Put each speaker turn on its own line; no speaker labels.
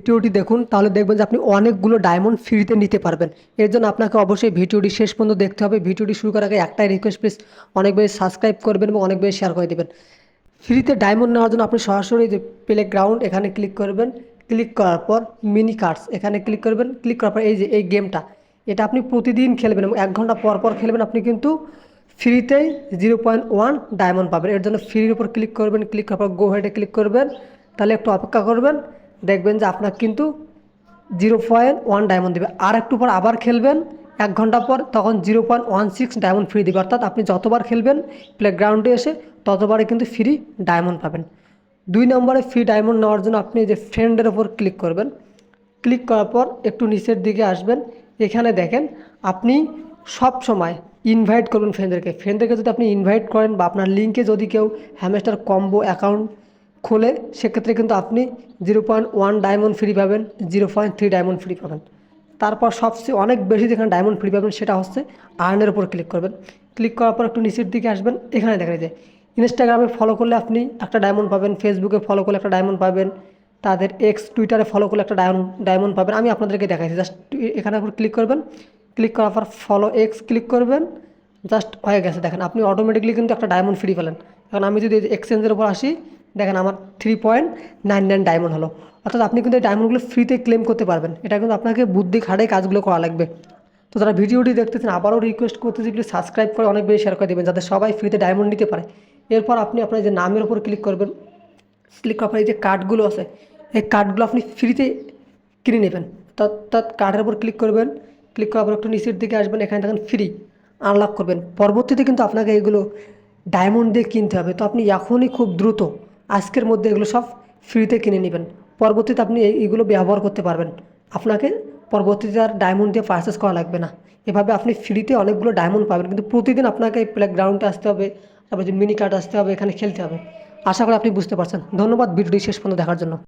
ভিডিওটি দেখুন, তাহলে দেখবেন যে আপনি অনেকগুলো ডায়মন্ড ফ্রিতে নিতে পারবেন। এর জন্য আপনাকে অবশ্যই ভিডিওটি শেষ পর্যন্ত দেখতে হবে। ভিডিওটি শুরু করার আগে একটাই রিকোয়েস্ট, প্লিজ অনেক বেশি সাবস্ক্রাইব করবেন এবং অনেক বেশি শেয়ার করে দেবেন। ফ্রিতে ডায়মন্ড নেওয়ার জন্য আপনি সরাসরি যে প্লে গ্রাউন্ড এখানে ক্লিক করবেন। ক্লিক করার পর মিনি কার্ডস এখানে ক্লিক করবেন। ক্লিক করার পর এই যে এই গেমটা, এটা আপনি প্রতিদিন খেলবেন এবং 1 ঘন্টা পর পর খেলবেন। আপনি কিন্তু ফ্রিতেই 0.1 ডায়মন্ড পাবেন। এর জন্য ফ্রির উপর ক্লিক করবেন। ক্লিক করার পর গো হেডে ক্লিক করবেন। তাহলে একটু অপেক্ষা করবেন, দেখবেন যে আপনার কিন্তু 0.1 ডায়মন্ড দেবে। আর একটু পর আবার খেলবেন 1 ঘন্টা পর, তখন 0.16 ডায়মন্ড ফ্রি দেবে। অর্থাৎ আপনি যতবার খেলবেন প্লেগ্রাউন্ডে এসে ততবারই কিন্তু ফ্রি ডায়মন্ড পাবেন। 2 নম্বরে ফ্রি ডায়মন্ড নেওয়ার জন্য আপনি যে ফ্রেন্ডের ওপর ক্লিক করবেন। ক্লিক করার পর একটু নিচের দিকে আসবেন। এখানে দেখেন আপনি সব সময় ইনভাইট করবেন ফ্রেন্ডদেরকে যদি আপনি ইনভাইট করেন বা আপনার লিঙ্কে যদি কেউ হ্যামস্টার কম্বো অ্যাকাউন্ট খোলে, সেক্ষেত্রে কিন্তু আপনি 0.1 ডায়মন্ড ফ্রি পাবেন, 0.3 ডায়মন্ড ফ্রি পাবেন। তারপর সবচেয়ে অনেক বেশি যেখানে ডায়মন্ড ফ্রি পাবেন সেটা হচ্ছে আর্নের উপর ক্লিক করবেন। ক্লিক করার পর একটু নিচের দিকে আসবেন। এখানে দেখা যায় ইনস্টাগ্রামে ফলো করলে আপনি একটা ডায়মন্ড পাবেন, ফেসবুকে ফলো করলে একটা ডায়মন্ড পাবেন, তাদের এক্স টুইটারে ফলো করলে একটা ডায়মন্ড পাবেন। আমি আপনাদেরকে দেখাইছি, জাস্ট এখানে উপর ক্লিক করবেন। ক্লিক করার পর ফলো এক্স ক্লিক করবেন। জাস্ট হয়ে গেছে, দেখেন আপনি অটোমেটিকলি কিন্তু একটা ডায়মন্ড ফ্রি পেলেন। এখন আমি যদি এক্সচেঞ্জের উপর আসি, দেখেন আমার 3.99 ডায়মন্ড হলো। অর্থাৎ আপনি কিন্তু এই ডায়মন্ডগুলো ফ্রিতে ক্লেম করতে পারবেন। এটা কিন্তু আপনাকে বুদ্ধি খাটাই কাজগুলো করা লাগবে। তো যারা ভিডিওটি দেখতেছেন, আবারও রিকোয়েস্ট করতেছি প্লিজ সাবস্ক্রাইব করে অনেক বেশি শেয়ার করে দেবেন, যাতে সবাই ফ্রিতে ডায়মন্ড নিতে পারে। এরপর আপনি আপনার যে নামের উপর ক্লিক করবেন। ক্লিক করার পর এই যে কার্ডগুলো আছে, এই কার্ডগুলো আপনি ফ্রিতে কিনে নেবেন। অর্থাৎ কার্ডের উপর ক্লিক করবেন। ক্লিক করার পর একটু নিচের দিকে আসবেন, এখানে দেখেন ফ্রি আনলক করবেন। পরবর্তীতে কিন্তু আপনাকে এগুলো ডায়মন্ড দিয়ে কিনতে হবে। তো আপনি এখনই খুব দ্রুত আজকের মধ্যে এগুলো সব ফ্রিতে কিনে নেবেন। পরবর্তীতে আপনি এইগুলো ব্যবহার করতে পারবেন। আপনাকে পরবর্তীতে আর ডায়মন্ড দিয়ে পারচেস করা লাগবে না। এভাবে আপনি ফ্রিতে অনেকগুলো ডায়মন্ড পাবেন, কিন্তু প্রতিদিন আপনাকে এই প্লে গ্রাউন্ডে আসতে হবে, তারপর যে মিনি কার্ড আসতে হবে, এখানে খেলতে হবে। আশা করি আপনি বুঝতে পারছেন। ধন্যবাদ ভিডিওটি শেষ পর্যন্ত দেখার জন্য।